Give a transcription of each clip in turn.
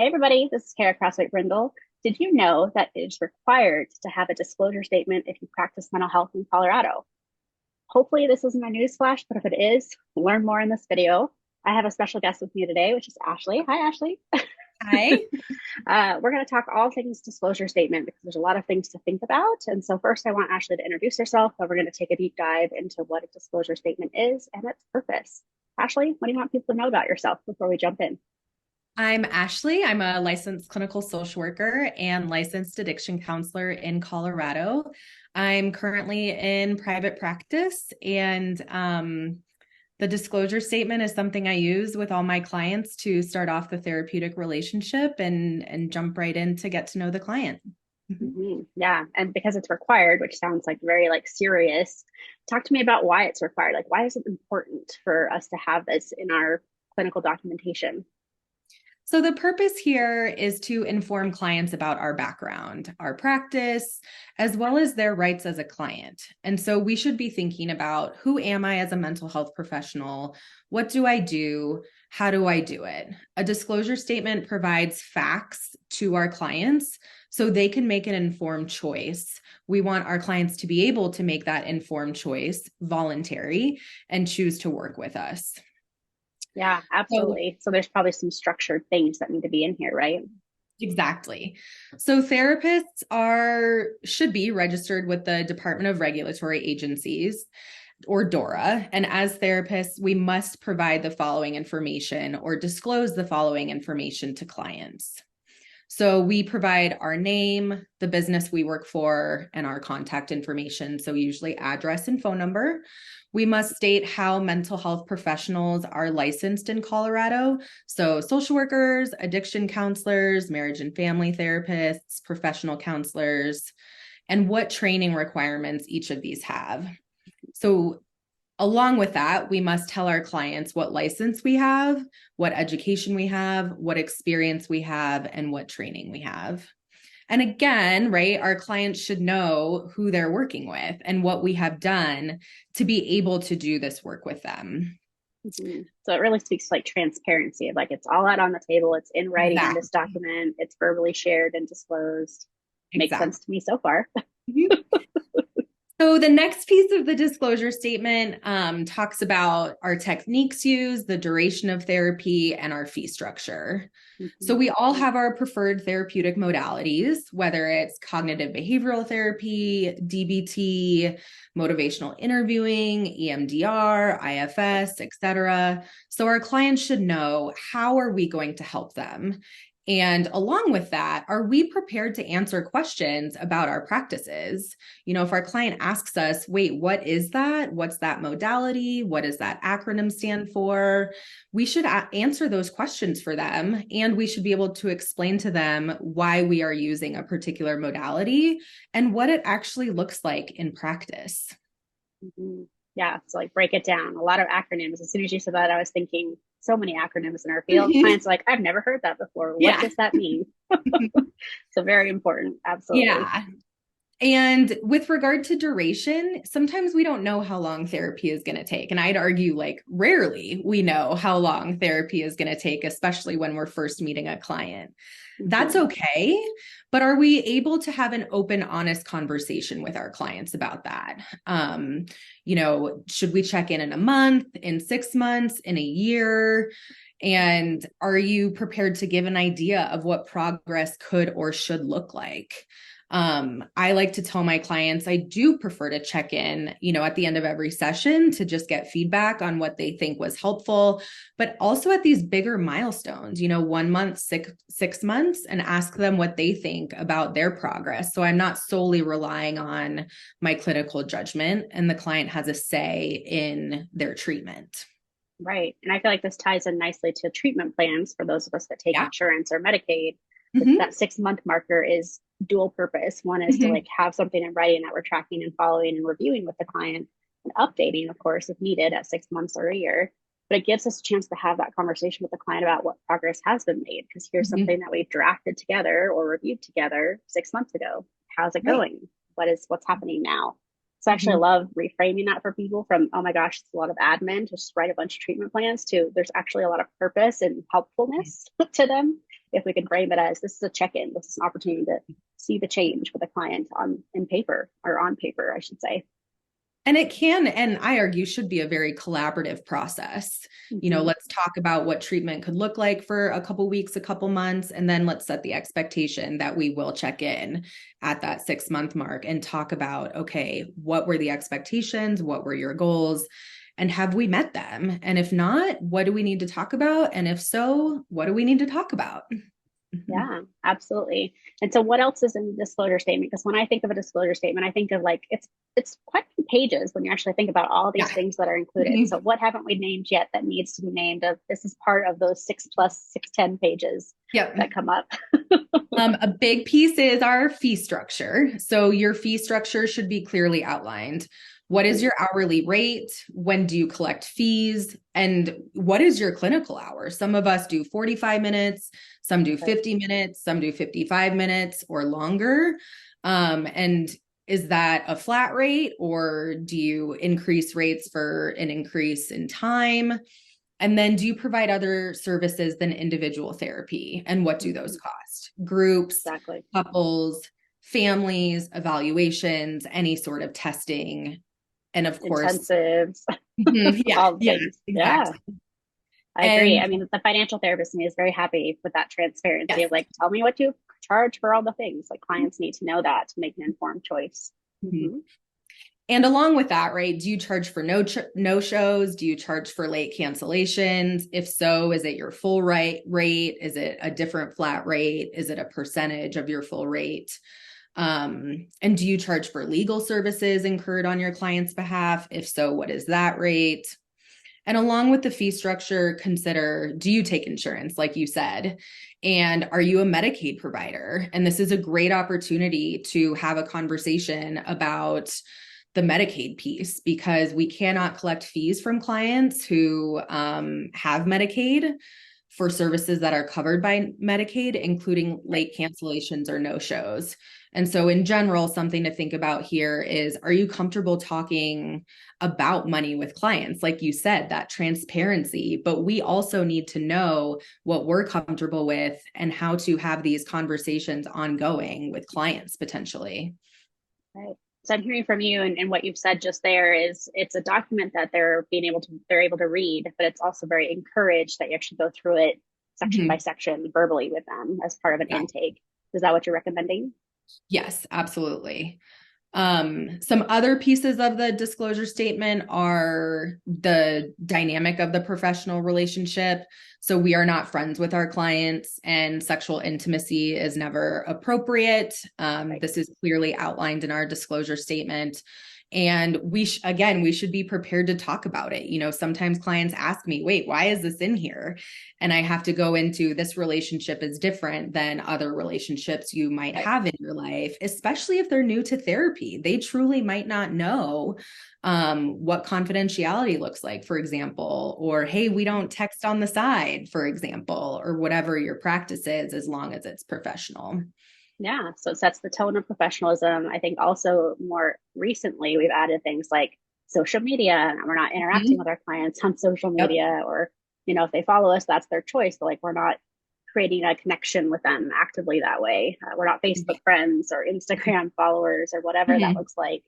Hey everybody, this is Kara Crossway Brindle. Did you know that it is required to have a disclosure statement if you practice mental health in Colorado? Hopefully this isn't a newsflash, but if it is, learn more in this video. I have a special guest with me today, which is Ashley. Hi, Ashley. Hi. We're going to talk all things disclosure statement because there's a lot of things to think about. And so first I want Ashley to introduce herself, but we're going to take a deep dive into what a disclosure statement is and its purpose. Ashley, what do you want people to know about yourself before we jump in? I'm Ashley. I'm a licensed clinical social worker and licensed addiction counselor in Colorado. I'm currently in private practice, and the disclosure statement is something I use with all my clients to start off the therapeutic relationship and jump right in to get to know the client. Mhm. Yeah, and because it's required, which sounds like very like serious, talk to me about why it's required. Like, why is it important for us to have this in our clinical documentation? So, the purpose here is to inform clients about our background, our practice, as well as their rights as a client. And so, we should be thinking about who am I as a mental health professional? What do I do? How do I do it? A disclosure statement provides facts to our clients so they can make an informed choice. We want our clients to be able to make that informed choice voluntary and choose to work with us. Yeah, So, absolutely. So there's probably some structured things that need to be in here, right? exactly. So therapists are should be registered with the Department of Regulatory Agencies or DORA. And as therapists, we must provide the following information or disclose the following information to clients. So we provide our name, the business we work for, and our contact information. So usually address and phone number. We must state how mental health professionals are licensed in Colorado. So social workers, addiction counselors, marriage and family therapists, professional counselors, and what training requirements each of these have. So along with that, we must tell our clients what license we have, what education we have, what experience we have, and what training we have. And again, right, our clients should know who they're working with and what we have done to be able to do this work with them. So it really speaks to like transparency of like it's all out on the table, it's in writing in this Exactly. document, it's verbally shared and disclosed. Makes sense Exactly. to me so far. So the next piece of the disclosure statement talks about our techniques used, the duration of therapy, and our fee structure. So we all have our preferred therapeutic modalities, whether it's cognitive behavioral therapy, DBT, motivational interviewing, EMDR, IFS, etc. So our clients should know, how are we going to help them? And along with that, are we prepared to answer questions about our practices? If our client asks us, wait, what is that? What's that modality? What does that acronym stand for? We should answer those questions for them. And we should be able to explain to them why we are using a particular modality and what it actually looks like in practice. Mhm. Yeah, so like break it down. A lot of acronyms. As soon as you said that, I was thinking so many acronyms in our field. Clients are like, I've never heard that before. What Yeah. does that mean? So very important. Absolutely. Yeah. And with regard to duration, sometimes we don't know how long therapy is going to take. And I'd argue, like, rarely we know how long therapy is going to take, especially when we're first meeting a client. That's Mhm. okay. But are we able to have an open, honest conversation with our clients about that? Should we check in a month, in 6 months, in a year? And are you prepared to give an idea of what progress could or should look like? I like to tell my clients I do prefer to check in, at the end of every session to just get feedback on what they think was helpful, but also at these bigger milestones, 1 month, 6 months, and ask them what they think about their progress. So I'm not solely relying on my clinical judgment, and the client has a say in their treatment. Right. And I feel like this ties in nicely to treatment plans for those of us that take Yeah. insurance or Medicaid. Hmm. That 6 month marker is dual purpose. One is to Hmm. like have something in writing that we're tracking and following and reviewing with the client and updating, of course, if needed at 6 months or a year. But it gives us a chance to have that conversation with the client about what progress has been made. Because here's Hmm. something that we've drafted together or reviewed together 6 months ago. How's it Right. going? What's happening now? So actually, I Hmm. love reframing that for people from, oh my gosh, it's a lot of admin to just write a bunch of treatment plans to there's actually a lot of purpose and helpfulness to them. if we can frame it as this is a check-in, this is an opportunity to see the change with a client on paper, I should say. And it can, and I argue, should be a very collaborative process. Mm-hmm. Let's talk about what treatment could look like for a couple weeks, a couple months, and then let's set the expectation that we will check in at that 6-month mark and talk about, okay, what were the expectations? What were your goals? And have we met them? And if not, what do we need to talk about? And if so, what do we need to talk about? Yeah, absolutely. And so what else is in the disclosure statement? Because when I think of a disclosure statement, I think of like it's quite a few pages when you actually think about all these Yeah. things that are included. Mhm. So what haven't we named yet that needs to be named? Of this is part of those 6+610 pages Yep. that come up. A big piece is our fee structure. So your fee structure should be clearly outlined. What is your hourly rate? When do you collect fees? And what is your clinical hour? Some of us do 45 minutes, some do 50 minutes, some do 55 minutes or longer. And is that a flat rate, or do you increase rates for an increase in time? And then do you provide other services than individual therapy? And what do those cost? Groups, Exactly. couples, families, evaluations, any sort of testing. And of course, Intensives, yeah, all the yeah, things. Yeah, exactly. I agree. And I mean, the financial therapist in me is very happy with that transparency yes. of like, tell me what you charge for all the things. Like clients need to know that to make an informed choice. Mm-hmm. And along with that, right, do you charge for no shows? Do you charge for late cancellations? If so, is it your full rate? Is it a different flat rate? Is it a percentage of your full rate? And do you charge for legal services incurred on your client's behalf? If so, what is that rate? And along with the fee structure, consider, do you take insurance, like you said? And are you a Medicaid provider? And this is a great opportunity to have a conversation about the Medicaid piece, because we cannot collect fees from clients who have Medicaid for services that are covered by Medicaid, including late cancellations or no-shows. And so in general, something to think about here is, are you comfortable talking about money with clients? Like you said, that transparency, but we also need to know what we're comfortable with and how to have these conversations ongoing with clients potentially. Right. So I'm hearing from you, and what you've said just there is it's a document that they're able to read, but it's also very encouraged that you actually go through it section by section verbally with them as part of an intake. Is that what you're recommending? Yes, absolutely. Some other pieces of the disclosure statement are the dynamic of the professional relationship. So we are not friends with our clients, and sexual intimacy is never appropriate. This is clearly outlined in our disclosure statement. And we should be prepared to talk about it. Sometimes clients ask me, wait, why is this in here? And I have to go into, this relationship is different than other relationships you might have in your life, especially if they're new to therapy. They truly might not know what confidentiality looks like, for example, or, hey, we don't text on the side, for example, or whatever your practice is, as long as it's professional. Yeah, so it sets the tone of professionalism. I think also more recently, we've added things like social media, and we're not interacting with our clients on social media, or, if they follow us, that's their choice. But like, we're not creating a connection with them actively that way. We're not Facebook friends or Instagram followers or whatever that looks like.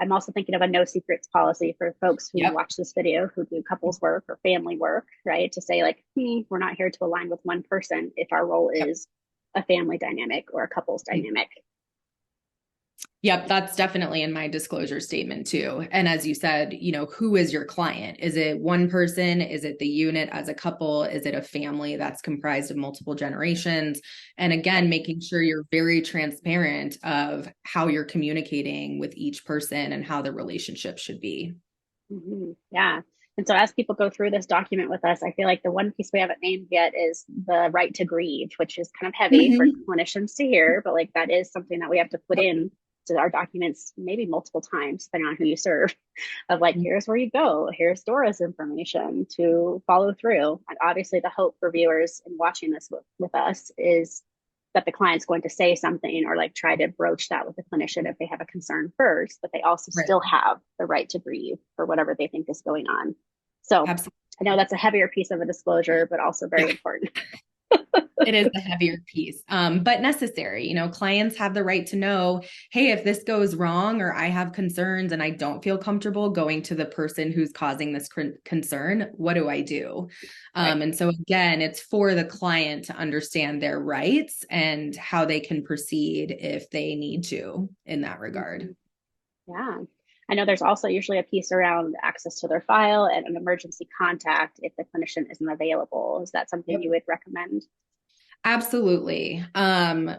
I'm also thinking of a no secrets policy for folks who watch this video, who do couples work or family work, right? To say like, we're not here to align with one person if our role is a family dynamic or a couples dynamic. Yep, that's definitely in my disclosure statement too. And as you said, who is your client? Is it one person? Is it the unit as a couple? Is it a family that's comprised of multiple generations? And again, making sure you're very transparent of how you're communicating with each person and how the relationship should be. Mm-hmm. Yeah. And so as people go through this document with us, I feel like the one piece we haven't named yet is the right to grieve, which is kind of heavy for clinicians to hear, but like that is something that we have to put in to our documents, maybe multiple times, depending on who you serve, of like, here's where you go, here's Dora's information to follow through. And obviously the hope for viewers in watching this with us is that the client's going to say something or like try to broach that with the clinician if they have a concern first, but they also still have the right to grieve for whatever they think is going on. So I know that's a heavier piece of a disclosure, but also very important. It is a heavier piece, but necessary. Clients have the right to know, hey, if this goes wrong or I have concerns and I don't feel comfortable going to the person who's causing this concern, what do I do? Right. And so again, it's for the client to understand their rights and how they can proceed if they need to in that regard. Yeah. I know there's also usually a piece around access to their file and an emergency contact if the clinician isn't available. Is that something Yep. you would recommend? Absolutely.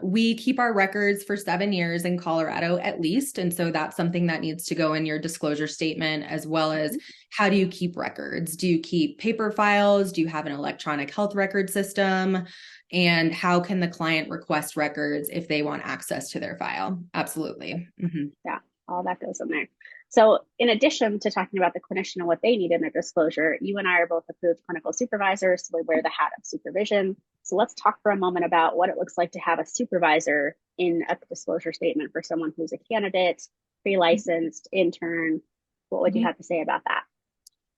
We keep our records for 7 years in Colorado at least. And so that's something that needs to go in your disclosure statement, as well as how do you keep records? Do you keep paper files? Do you have an electronic health record system? And how can the client request records if they want access to their file? Absolutely. Mm-hmm. Yeah, all that goes in there. So, in addition to talking about the clinician and what they need in their disclosure, you and I are both approved clinical supervisors, so we wear the hat of supervision. So, let's talk for a moment about what it looks like to have a supervisor in a disclosure statement for someone who's a candidate, pre-licensed, intern. What would you have to say about that?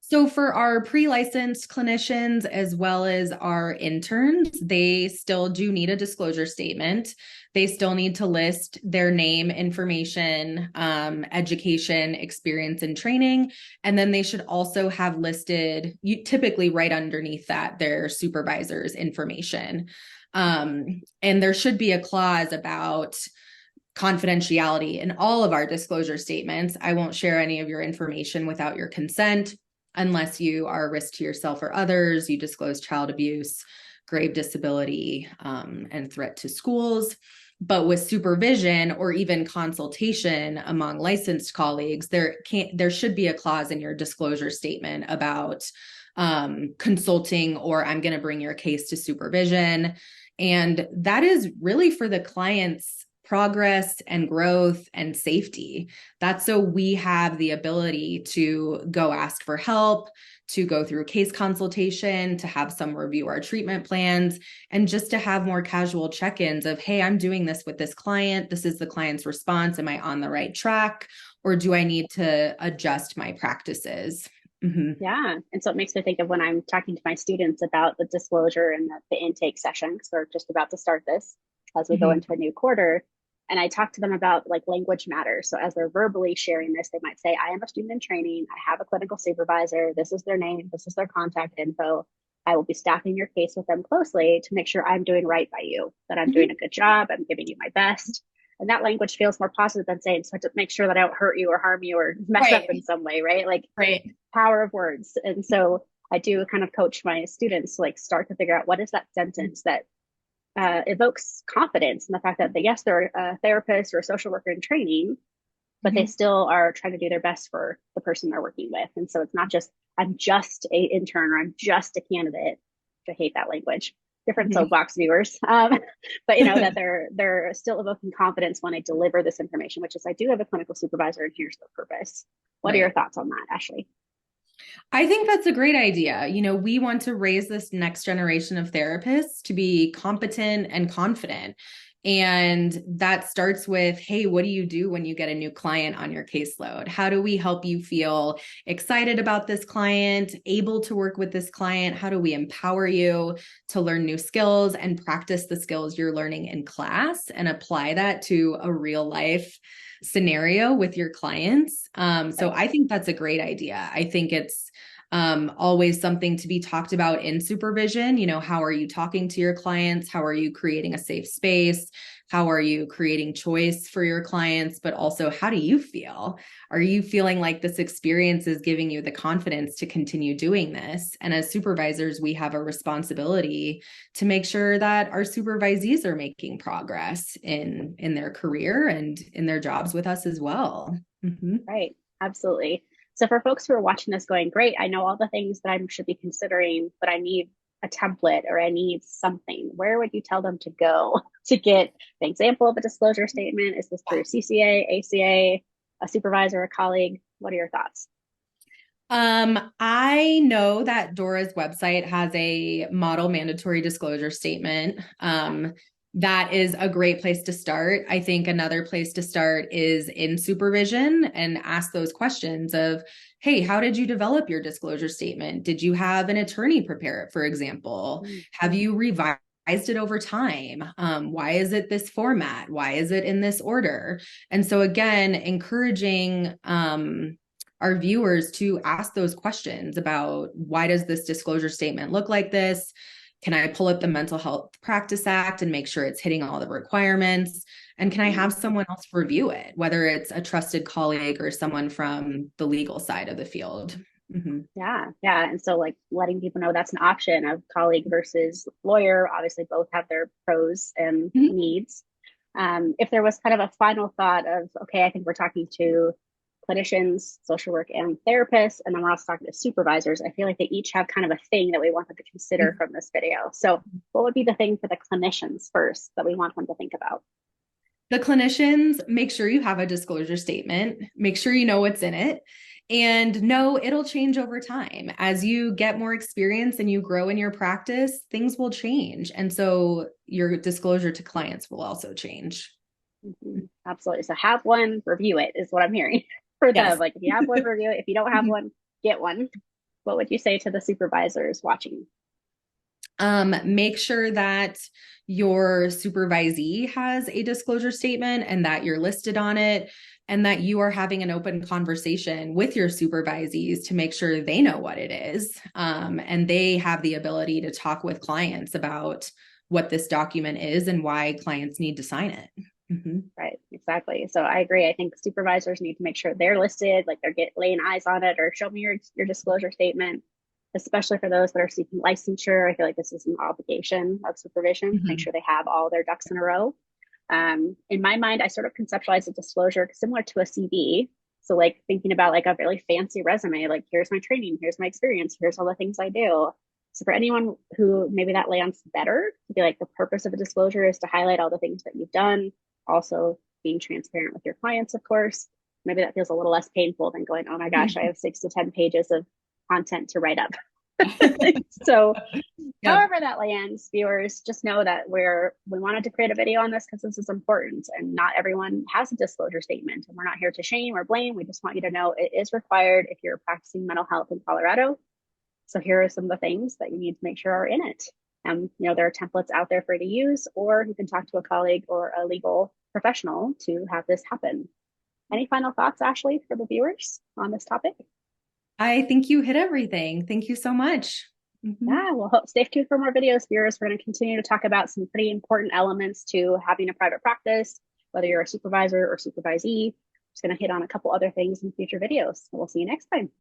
So for our pre-licensed clinicians as well as our interns, they still do need a disclosure statement. They still need to list their name, information, education, experience, and training. And then they should also have listed, typically right underneath that, their supervisor's information. And there should be a clause about confidentiality in all of our disclosure statements. I won't share any of your information without your consent unless you are a risk to yourself or others, you disclose child abuse, grave disability, and threat to schools. But with supervision or even consultation among licensed colleagues, there should be a clause in your disclosure statement about consulting, or I'm going to bring your case to supervision. And that is really for the client's progress and growth and safety. That's so we have the ability to go ask for help, to go through case consultation, to have some review our treatment plans, and just to have more casual check-ins of, hey, I'm doing this with this client. This is the client's response. Am I on the right track? Or do I need to adjust my practices? Mm-hmm. Yeah. And so it makes me think of when I'm talking to my students about the disclosure and the intake session, because we're just about to start this as we go Mm-hmm. into a new quarter. And I talk to them about like language matters. So as they're verbally sharing this, they might say, I am a student in training. I have a clinical supervisor. This is their name. This is their contact info. I will be staffing your case with them closely to make sure I'm doing right by you, that I'm doing a good job. I'm giving you my best. And that language feels more positive than saying, so to make sure that I don't hurt you or harm you or mess up Right. in some way, right? Like Right. power of words. And so I do kind of coach my students to like start to figure out what is that sentence that evokes confidence in the fact that yes, they're a therapist or a social worker in training, but they still are trying to do their best for the person they're working with. And so it's not just, I'm just a intern or I'm just a candidate. I hate that language. Different soapbox viewers, but that they're still evoking confidence when I deliver this information, which is I do have a clinical supervisor and here's the purpose. What are your Right. thoughts on that, Ashley? I think that's a great idea. We want to raise this next generation of therapists to be competent and confident. And that starts with, hey, what do you do when you get a new client on your caseload? How do we help you feel excited about this client, able to work with this client? How do we empower you to learn new skills and practice the skills you're learning in class and apply that to a real life scenario with your clients? So I think that's a great idea. I think it's always something to be talked about in supervision. How are you talking to your clients? How are you creating a safe space? How are you creating choice for your clients? But also, how do you feel? Are you feeling like this experience is giving you the confidence to continue doing this? And as supervisors, we have a responsibility to make sure that our supervisees are making progress in their career and in their jobs with us as well. Mm-hmm. Right. Absolutely. So for folks who are watching this going, great, I know all the things that I should be considering, but I need a template or I need something. Where would you tell them to go to get an example of a disclosure statement? Is this through CCA, ACA, a supervisor, a colleague? What are your thoughts? I know that Dora's website has a model mandatory disclosure statement. That is a great place to start. I think another place to start is in supervision and ask those questions of, hey, how did you develop your disclosure statement? Did you have an attorney prepare it, for example? Have you revised revised it over time? Why is it this format? Why is it in this order? And so again, encouraging our viewers to ask those questions about, why does this disclosure statement look like this? Can I pull up the Mental Health Practice Act and make sure it's hitting all the requirements? And can I have someone else review it, whether it's a trusted colleague or someone from the legal side of the field? Mm-hmm. Yeah, yeah. And so like letting people know that's an option of colleague versus lawyer. Obviously, both have their pros and Mm-hmm. needs. If there was kind of a final thought of, okay, I think we're talking to clinicians, social work, and therapists, and then we're also talking to supervisors, I feel like they each have kind of a thing that we want them to consider from this video. So what would be the thing for the clinicians first that we want them to think about? The clinicians, make sure you have a disclosure statement, make sure you know what's in it, and know it'll change over time. As you get more experience and you grow in your practice, things will change. And so your disclosure to clients will also change. Absolutely. So have one, review it is what I'm hearing for them. Yes. Like if you have one, review it. If you don't have one, get one. What would you say to the supervisors watching? Make sure that your supervisee has a disclosure statement and that you're listed on it, and that you are having an open conversation with your supervisees to make sure they know what it is. And they have the ability to talk with clients about what this document is and why clients need to sign it. Mm-hmm. Right, exactly. So I agree. I think supervisors need to make sure they're listed, like they're laying eyes on it, or show me your disclosure statement, especially for those that are seeking licensure. I feel like this is an obligation of supervision, Mm-hmm. make sure they have all their ducks in a row. In my mind, I sort of conceptualize a disclosure similar to a CV. So like thinking about like a really fancy resume, like here's my training, here's my experience, here's all the things I do. So for anyone who maybe that lands better, to be like the purpose of a disclosure is to highlight all the things that you've done, also being transparent with your clients, of course. Maybe that feels a little less painful than going, oh my gosh, I have 6 to 10 pages of content to write up. So Yep. however that lands, viewers, just know that we wanted to create a video on this because this is important, and not everyone has a disclosure statement. And we're not here to shame or blame. We just want you to know it is required if you're practicing mental health in Colorado. So here are some of the things that you need to make sure are in it. There are templates out there for you to use, or you can talk to a colleague or a legal professional to have this happen. Any final thoughts, Ashley, for the viewers on this topic? I think you hit everything. Thank you so much. Mm-hmm. Yeah, well, stay tuned for more videos, viewers. We're going to continue to talk about some pretty important elements to having a private practice, whether you're a supervisor or supervisee. Just going to hit on a couple other things in future videos. So we'll see you next time.